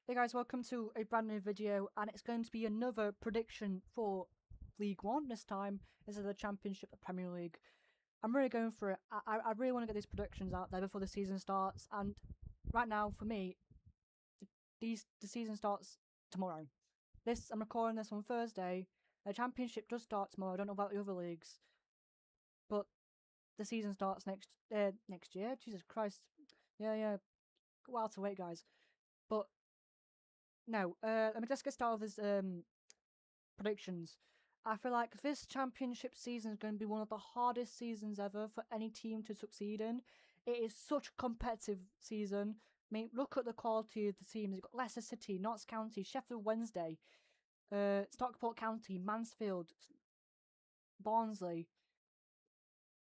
Hey guys, welcome to a brand new video, and it's going to be another prediction for League One this time instead of the Championship, the Premier League. I'm really going for it. I really want to get these predictions out there before the season starts, and right now, for me, the season starts tomorrow. I'm recording this on Thursday. The Championship does start tomorrow. I don't know about the other leagues, but the season starts next year. Jesus Christ, yeah, a while to wait, guys. But no, let me just get started with this predictions. I feel like this championship season is going to be one of the hardest seasons ever for any team to succeed in. It is such a competitive season. I mean, look at the quality of the teams. You've got Leicester City, Notts County, Sheffield Wednesday, Stockport County, Mansfield, Barnsley,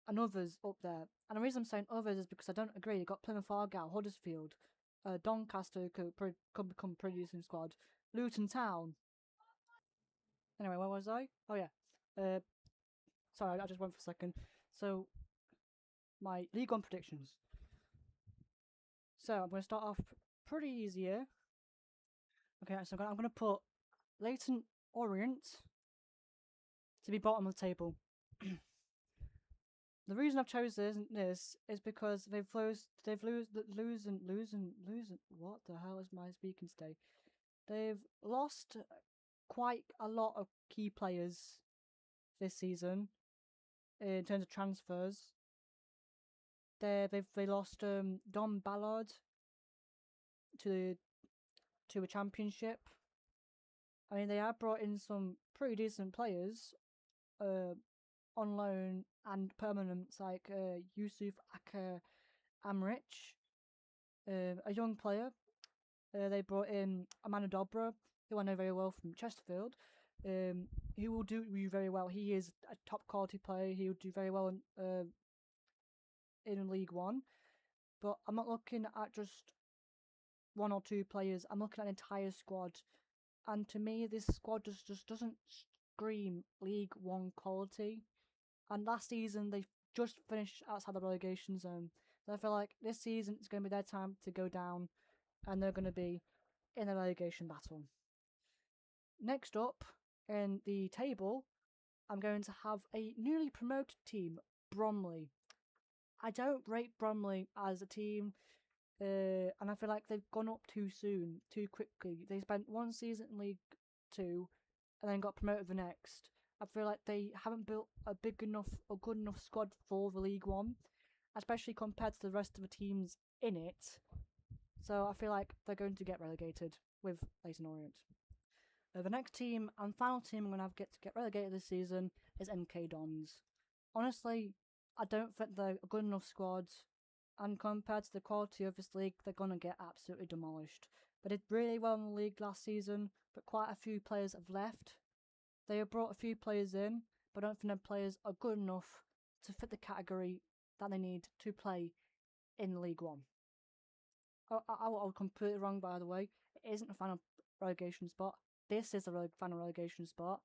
and others up there. And the reason I'm saying others is because I don't agree. You've got Plymouth Argyle, Huddersfield, Doncaster could become a pretty decent squad, Luton Town. Anyway, where was I? Oh yeah. Uh, Sorry, I just went for a second. So, my League One predictions. So, I'm going to start off pretty easy here. Okay, so I'm going to put Leighton Orient to be bottom of the table. The reason I've chosen this is because what the hell is my speaking today? They've lost quite a lot of key players this season in terms of transfers. They lost Don Ballard to a championship. I mean, they have brought in some pretty decent players on loan and permanents, like Yusuf Aka Amrich, a young player. They brought in Amanda Dobra, who I know very well from Chesterfield. He will do very well. He is a top quality player. He will do very well in League One. But I'm not looking at just one or two players. I'm looking at an entire squad. And to me, this squad just doesn't scream League One quality. And last season, they just finished outside the relegation zone. So I feel like this season it's going to be their time to go down, and they're going to be in the relegation battle. Next up in the table, I'm going to have a newly promoted team, Bromley. I don't rate Bromley as a team, and I feel like they've gone up too soon, too quickly. They spent one season in League Two, and then got promoted the next. I feel like they haven't built a big enough or good enough squad for the League One, especially compared to the rest of the teams in it. So I feel like they're going to get relegated with Leyton Orient. The next team and final team I'm going to have to get relegated this season is MK Dons. Honestly, I don't think they're a good enough squad, and compared to the quality of this league, they're going to get absolutely demolished. They did really well in the league last season, but quite a few players have left. They have brought a few players in, but I don't think their players are good enough to fit the category that they need to play in League One. I was completely wrong, by the way. It isn't a final relegation spot. This is the final relegation spot,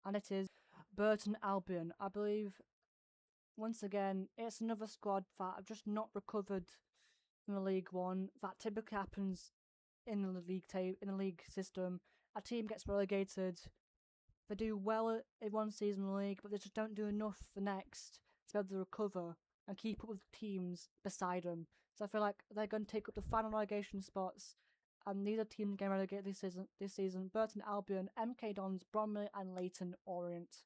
and it is Burton Albion. I believe, once again, it's another squad that have just not recovered in the League One. That typically happens in the in the league system. A team gets relegated. They do well in one season in the league, but they just don't do enough the next to be able to recover and keep up with teams beside them. So I feel like they're going to take up the final relegation spots, and these are teams getting relegated this season: Burton Albion, MK Dons, Bromley, and Leyton Orient.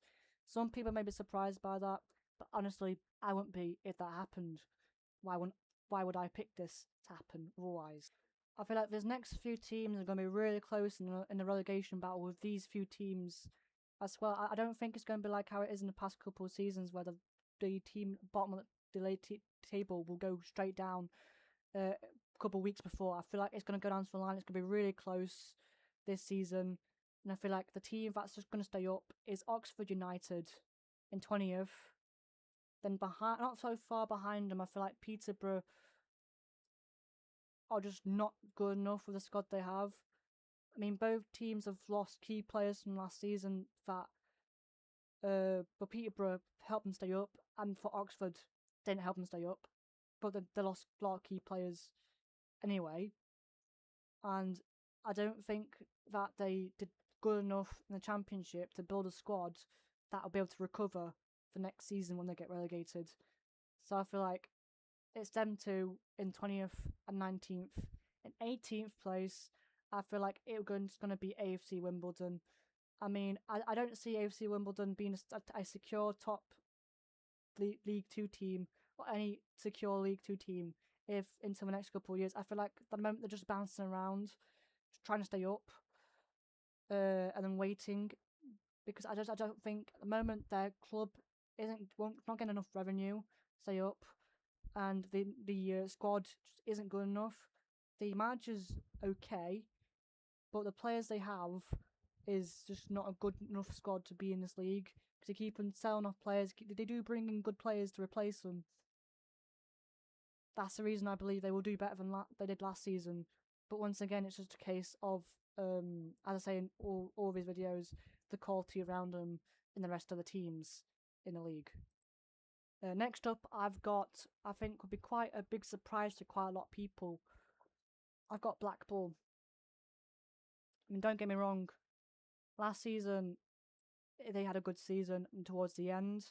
Some people may be surprised by that, but honestly, I wouldn't be if that happened. Why would I pick this to happen otherwise? I feel like these next few teams are going to be really close in the relegation battle with these few teams as well. I don't think it's going to be like how it is in the past couple of seasons where the team bottom of the table will go straight down a couple of weeks before. I feel like it's going to go down to the line. It's going to be really close this season. And I feel like the team that's just going to stay up is Oxford United in 20th. Then behind, not so far behind them, I feel like Peterborough are just not good enough with the squad they have. I mean, both teams have lost key players from last season that for Peterborough helped them stay up, and for Oxford didn't help them stay up. But they lost a lot of key players anyway. And I don't think that they did good enough in the Championship to build a squad that will be able to recover for next season when they get relegated. So I feel like it's them two in 20th and 19th. In 18th place, I feel like it's going to be AFC Wimbledon. I mean, I don't see AFC Wimbledon being a secure top League Two team or any secure League Two team if into the next couple of years. I feel like at the moment they're just bouncing around, just trying to stay up, and then waiting because I don't think at the moment their club won't not getting enough revenue to stay up, and the squad just isn't good enough. The manager's okay, but the players they have is just not a good enough squad to be in this league because they keep on selling off players. They do bring in good players to replace them. That's the reason I believe they will do better than they did last season. But once again, it's just a case of, as I say in all of his videos, the quality around them in the rest of the teams in the league. Next up, I've got, I think would be quite a big surprise to quite a lot of people. I've got Blackpool. I mean, don't get me wrong, last season they had a good season and towards the end.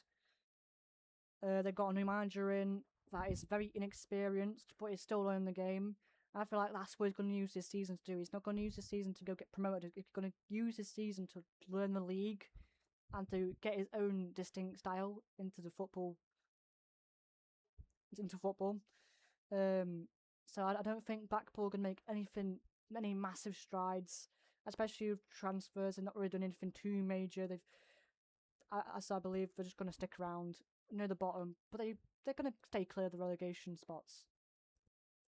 They got a new manager in that is very inexperienced, but is still learning the game. I feel like that's what he's going to use this season to do. He's not going to use this season to go get promoted. He's going to use this season to learn the league and to get his own distinct style into the football. Into football. So I don't think Blackpool can make any massive strides, especially with transfers. They're not really doing anything too major. As I believe, they're just going to stick around near the bottom, but they're going to stay clear of the relegation spots.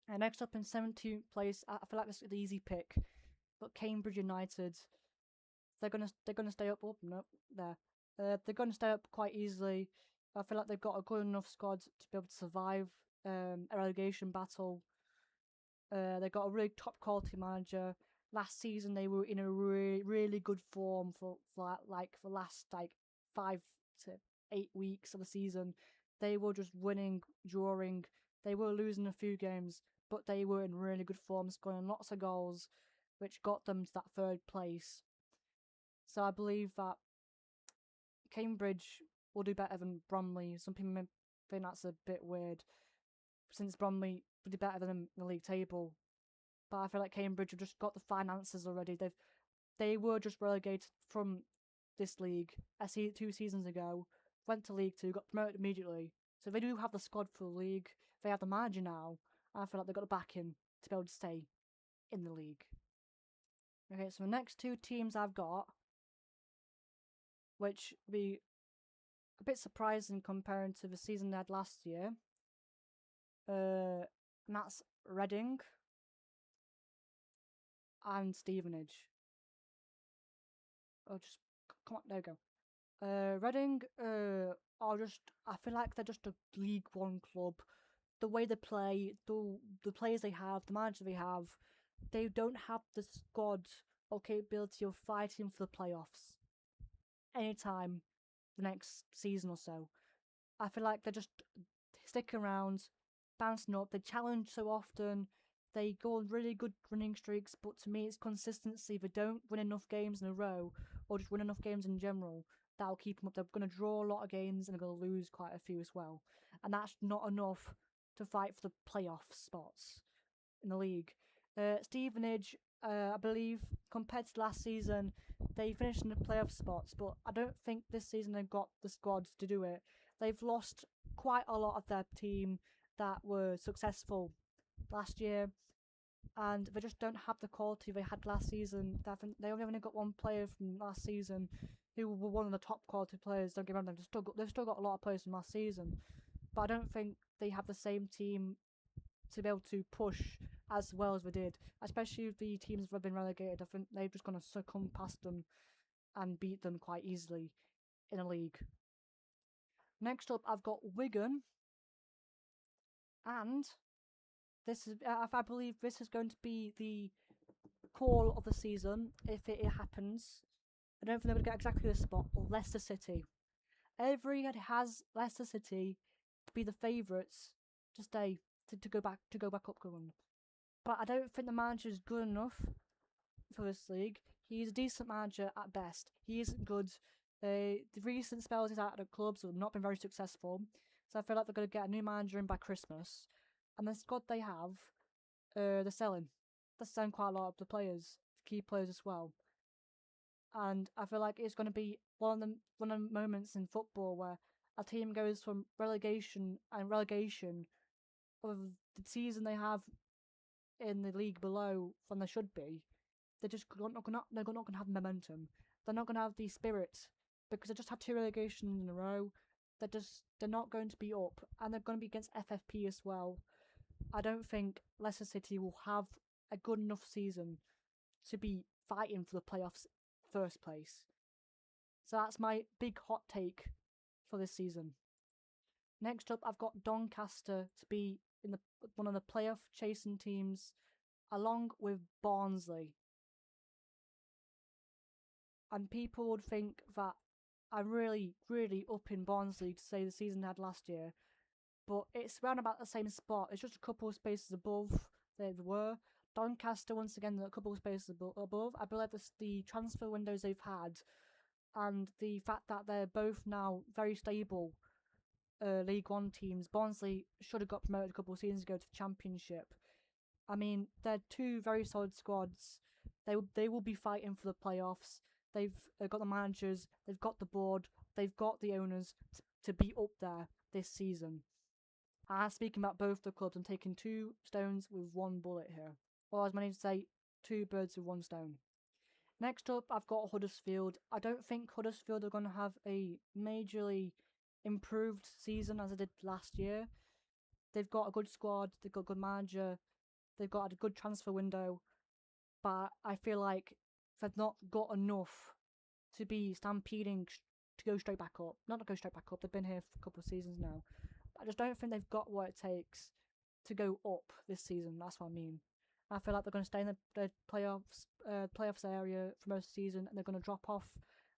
And next up in 17th place, I feel like this is the easy pick, but Cambridge United, they're gonna stay up. Oh no, there. They're gonna stay up quite easily. I feel like they've got a good enough squad to be able to survive a relegation battle. They got a really top quality manager. Last season they were in a really good form for the last 5 to 8 weeks of the season. They were just winning, drawing. They were losing a few games, but they were in really good form, scoring lots of goals, which got them to that third place. So I believe that Cambridge will do better than Bromley. Some people may think that's a bit weird, since Bromley will do better than them in the league table. But I feel like Cambridge have just got the finances already. They were just relegated from this league 2 seasons ago, went to League Two, got promoted immediately. So they do have the squad for the league. They have the manager now. I feel like they've got the backing to be able to stay in the league. Okay, so the next 2 teams I've got, which will be a bit surprising comparing to the season they had last year, and that's Reading and Stevenage. Oh, just come on, there we go. Reading are just, I feel like they're just a League One club. The way they play, the players they have, the manager they don't have the squad or capability of fighting for the playoffs anytime the next season or so. I feel like they're just sticking around, bouncing up. They challenge so often. They go on really good running streaks, but to me, it's consistency. They don't win enough games in a row, or just win enough games in general. That'll keep them up. They're going to draw a lot of games and they're going to lose quite a few as well. And that's not enough to fight for the playoff spots in the league. Stevenage, I believe, compared to last season, they finished in the playoff spots, but I don't think this season they've got the squad to do it. They've lost quite a lot of their team that were successful last year, and they just don't have the quality they had last season. They only got one player from last season who were one of the top quality players. Don't get me wrong, they've still got a lot of players from last season, but I don't think they have the same team to be able to push as well as they did, especially if the teams that have been relegated. I think they're just going to succumb past them and beat them quite easily in a league. Next up, I've got Wigan, and this is I believe this is going to be the call of the season if it happens. I don't think they're going to get exactly this spot. Leicester City. Everyone has Leicester City to be the favourites to stay to go back up. But I don't think the manager is good enough for this league. He's a decent manager at best. He isn't good. The recent spells he's had at clubs have not been very successful. So I feel like they're going to get a new manager in by Christmas. And the squad they have, they're selling. They're selling quite a lot of the players, key players as well. And I feel like it's going to be one of the moments in football where a team goes from relegation of the season they have in the league below than they should be. They're not going to have momentum. They're not going to have the spirit because they just had 2 relegations in a row. They're not going to be up, and they're going to be against FFP as well. I don't think Leicester City will have a good enough season to be fighting for the playoffs first place. So that's my big hot take for this season. Next up, I've got Doncaster to be in one of the playoff chasing teams, along with Barnsley. And people would think that I'm really, really up in Barnsley to say the season they had last year, but it's around about the same spot. It's just a couple of spaces above they were. Doncaster, once again, a couple of spaces above. I believe the transfer windows they've had and the fact that they're both now very stable League One teams. Barnsley should have got promoted a couple of seasons ago to the Championship. I mean, they're 2 very solid squads. They will be fighting for the playoffs. They've got the managers, they've got the board, they've got the owners to be up there this season. Speaking about both the clubs, I'm taking 2 stones with 1 bullet here. Or as many say, 2 birds with 1 stone. Next up, I've got Huddersfield. I don't think Huddersfield are going to have a majorly improved season as I did last year. They've got a good squad, they've got a good manager, they've got a good transfer window, but I feel like they've not got enough to be stampeding to go straight back up. Not to go straight back up, they've been here for a couple of seasons now. I just don't think they've got what it takes to go up this season, that's what I mean. I feel like they're going to stay in the playoffs area for most of the season, and they're going to drop off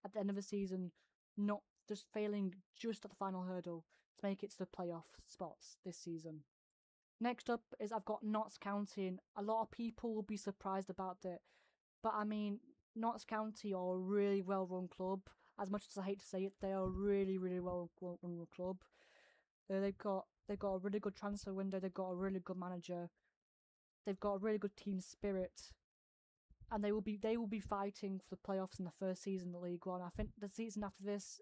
at the end of the season, not just failing just at the final hurdle to make it to the playoff spots this season. Next up is I've got Notts County, and a lot of people will be surprised about it, but I mean, Notts County are a really well-run club. As much as I hate to say it, they are a really, really well-run club. They've got a really good transfer window. They've got a really good manager. They've got a really good team spirit, and they will be fighting for the playoffs in the first season of the League One. I think the season after this,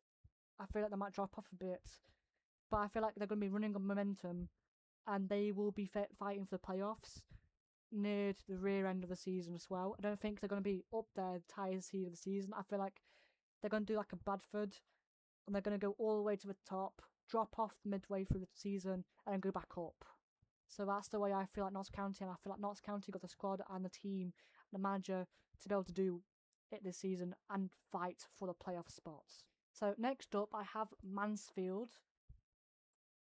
I feel like they might drop off a bit, but I feel like they're going to be running on momentum, and they will be fighting for the playoffs near to the rear end of the season as well. I don't think they're going to be up there the highest seed of the season. I feel like they're going to do like a Bradford, and they're going to go all the way to the top, drop off midway through the season, and then go back up. So that's the way I feel like Notts County, and I feel like Notts County got the squad and the team and the manager to be able to do it this season and fight for the playoff spots. So next up, I have Mansfield.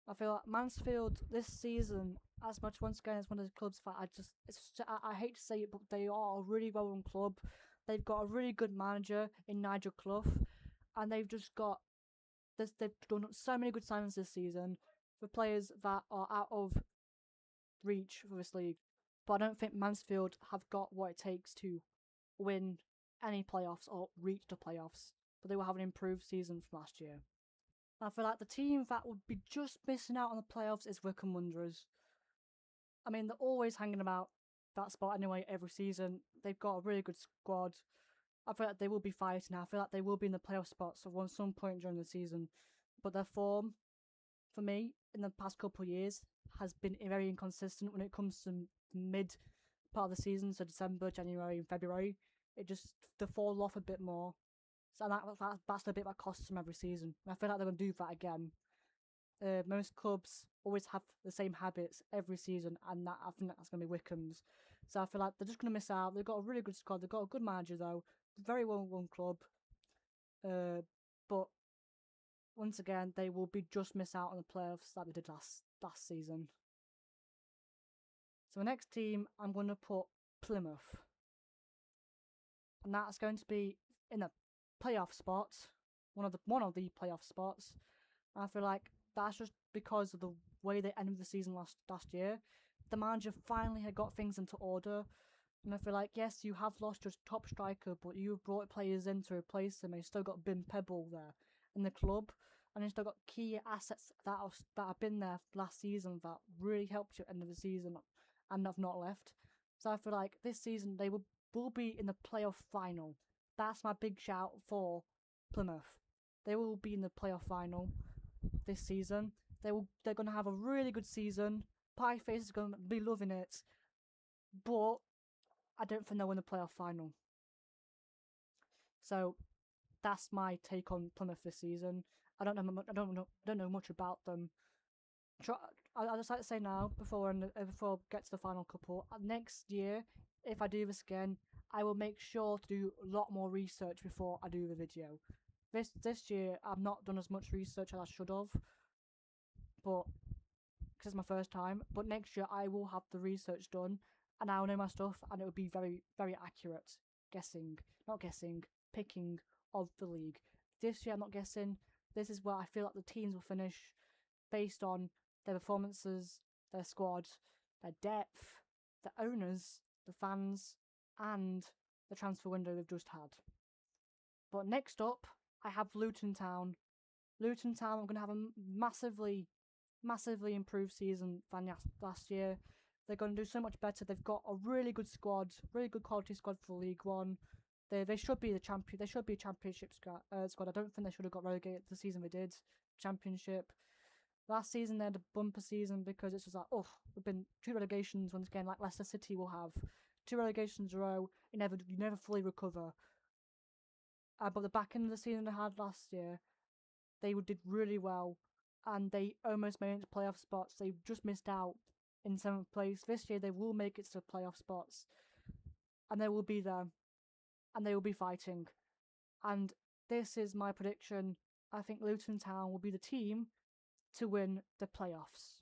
I feel like Mansfield this season, as much once again as one of the clubs that I hate to say it, but they are a really well-run club. They've got a really good manager in Nigel Clough, and they've done so many good signings this season for players that are out of reach for this league. But I don't think Mansfield have got what it takes to win any playoffs or reach the playoffs, but they will have an improved season from last year. I feel like the team that would be just missing out on the playoffs is Wycombe Wanderers. I mean, they're always hanging about that spot anyway every season. They've got a really good squad. I feel like they will be fighting. I feel like they will be in the playoff spots at some point during the season. But their form, for me, in the past couple of years, has been very inconsistent when it comes to mid part of the season, so December, January, and February. They fall off a bit more. So that's the bit that costs them every season. And I feel like they're going to do that again. Most clubs always have the same habits every season, and I think that's going to be Wycombe's. So I feel like they're just going to miss out. They've got a really good squad. They've got a good manager, though. Very well-run club. But once again, they will just miss out on the playoffs that they did last season. So the next team, I'm going to put Plymouth. And that's going to be in a playoff spot, one of the playoff spots. And I feel like that's just because of the way they ended the season last year. The manager finally had got things into order. And I feel like, yes, you have lost your top striker, but you've brought players in to replace him, and you've still got Bin Pebble there in the club, and you've still got key assets that have been there last season that really helped you at the end of the season and have not left. So I feel like this season they will be in the playoff final. That's my big shout for Plymouth. They will be in the playoff final this season. They're gonna have a really good season. Pieface is gonna be loving it, but I don't think they'll win the playoff final. So that's my take on Plymouth this season. I don't know much about them. I just like to say now before I get to the final couple. Next year, if I do this again, I will make sure to do a lot more research before I do the video. This year, I've not done as much research as I should have, but because it's my first time. But next year, I will have the research done, and I'll know my stuff, and it will be very, very accurate. Picking of the league. This year, I'm not guessing. This is where I feel like the teams will finish based on their performances, their squad, their depth, the owners, the fans, and the transfer window they've just had. But next up, I have Luton Town. Luton Town are going to have a massively improved season than last year. They're going to do so much better. They've got a really good squad, really good quality squad for League One. They should be the champion. They should be a championship squad. I don't think they should have got relegated the season they did. Championship. Last season they had a bumper season because it's just like, oh, we've been 2 relegations once again, like Leicester City will have 2 relegations in a row. You never fully recover. But the back end of the season they had last year, they did really well, and they almost made it to playoff spots. They just missed out in 7th place. This year they will make it to playoff spots, and they will be there, and they will be fighting. And this is my prediction. I think Luton Town will be the team to win the playoffs.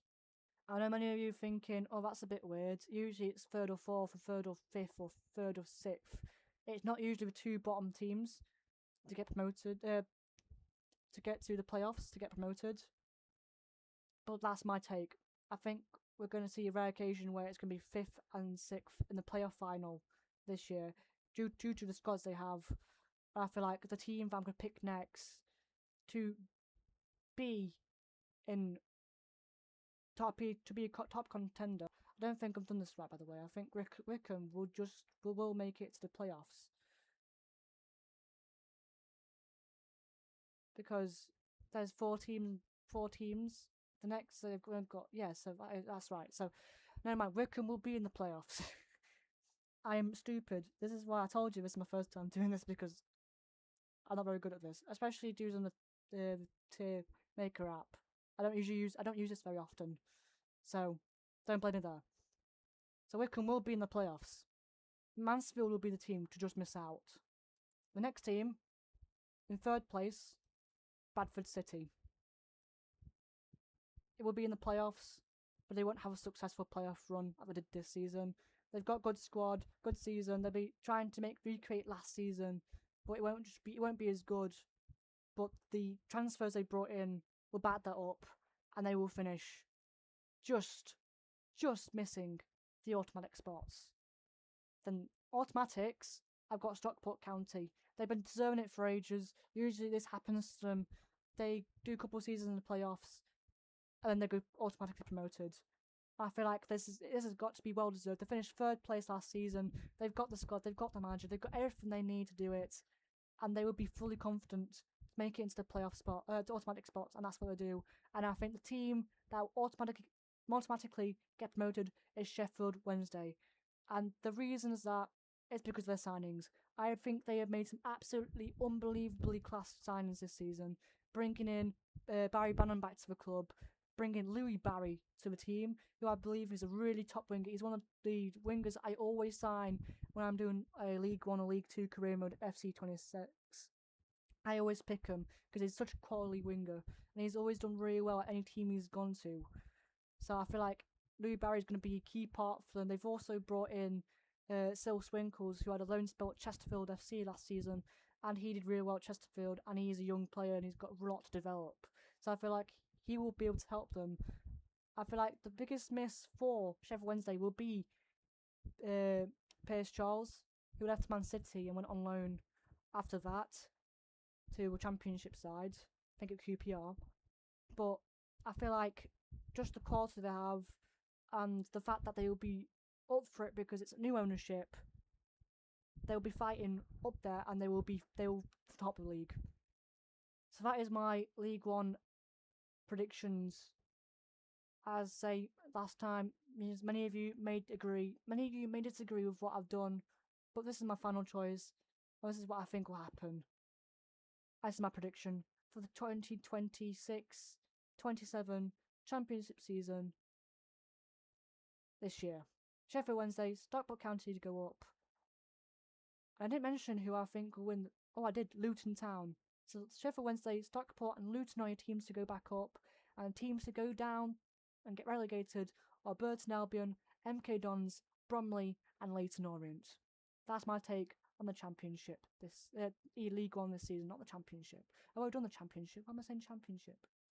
I know many of you thinking, oh, that's a bit weird. Usually it's 3rd or 4th, or 3rd or 5th, or 3rd or 6th. It's not usually the 2 bottom teams to get promoted, to get to the playoffs, to get promoted. But that's my take. I think we're going to see a rare occasion where it's going to be 5th and 6th in the playoff final this year, due to the squads they have. I feel like the team that I'm going to pick next to be in to be a top contender. I don't think I've done this right, by the way. I think Wickham will make it to the playoffs because there's 4 teams. The next they've got so that's right. So never mind. Wickham will be in the playoffs. I am stupid. This is why I told you this is my first time doing this, because I'm not very good at this, especially using the tier maker app. I don't use this very often, so don't blame me there. So Wickham will be in the playoffs. Mansfield will be the team to just miss out. The next team, in 3rd place, Bradford City. It will be in the playoffs, but they won't have a successful playoff run like they did this season. They've got good squad, good season. They'll be trying to recreate last season, but it won't be as good. But the transfers they brought in will back that up, and they will finish just missing the automatic spots. Then automatics, I've got Stockport County. They've been deserving it for ages. Usually this happens to them. They do a couple of seasons in the playoffs, and then they go automatically promoted. I feel like this has got to be well deserved. They finished 3rd place last season. They've got the squad, they've got the manager, they've got everything they need to do it, and they will be fully confident to make it into the playoff spot, the automatic spots, and that's what they do. And I think the team that will automatically get promoted is Sheffield Wednesday. And the reason is that it's because of their signings. I think they have made some absolutely unbelievably class signings this season, bringing in Barry Bannon back to the club, bringing Louis Barry to the team, who I believe is a really top winger. He's one of the wingers I always sign when I'm doing a League 1 or League 2 career mode FC26. I always pick him because he's such a quality winger, and he's always done really well at any team he's gone to. So I feel like Louis Barry is going to be a key part for them. They've also brought in Sil Swinkles, who had a loan spell at Chesterfield FC last season, and he did really well at Chesterfield, and he's a young player and he's got a lot to develop. So I feel like he will be able to help them. I feel like the biggest miss for Sheffield Wednesday will be Pierce Charles, who left Man City and went on loan after that to a Championship side, I think at QPR. But I feel like just the quality they have and the fact that they will be up for it because it's new ownership, they'll be fighting up there and they will top the league. So that is my League One predictions. As say last time, many of you may disagree with what I've done, but this is my final choice. This is what I think will happen. This is my prediction for the 2026-27 Championship season this year. Sheffield Wednesday, Stockport County to go up. I didn't mention who I think will win. Oh, I did. Luton Town. So Sheffield Wednesday, Stockport and Luton are your teams to go back up, and teams to go down and get relegated are Burton Albion, MK Dons, Bromley and Leyton Orient. That's my take on the Championship. This League One this season, not the Championship. Oh, I've done the Championship. Why am I saying Championship?